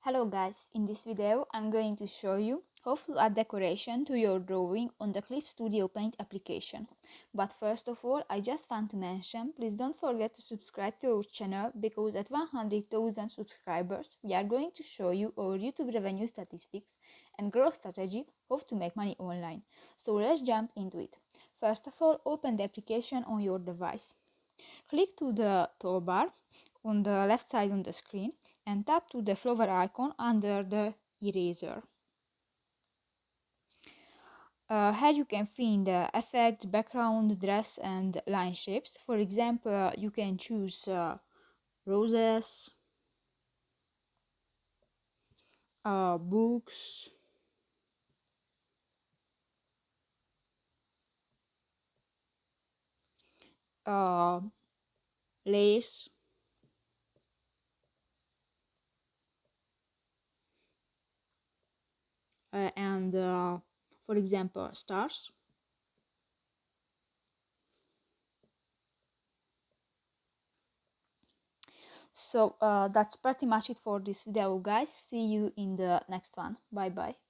Hello guys, in this video I'm going to show you how to add decoration to your drawing on the Clip Studio Paint application. But first of all, I just want to mention, please don't forget to subscribe to our channel because at 100,000 subscribers we are going to show you our YouTube revenue statistics and growth strategy, how to make money online. So let's jump into it. First of all, open the application on your device. Click to the toolbar on the left side on the screen and tap to the flower icon under the eraser. Here you can find the effect, background, dress and line shapes. For example, you can choose roses, books, uh, lace, and for example stars. So that's pretty much it for this video guys. See you in the next one. Bye bye.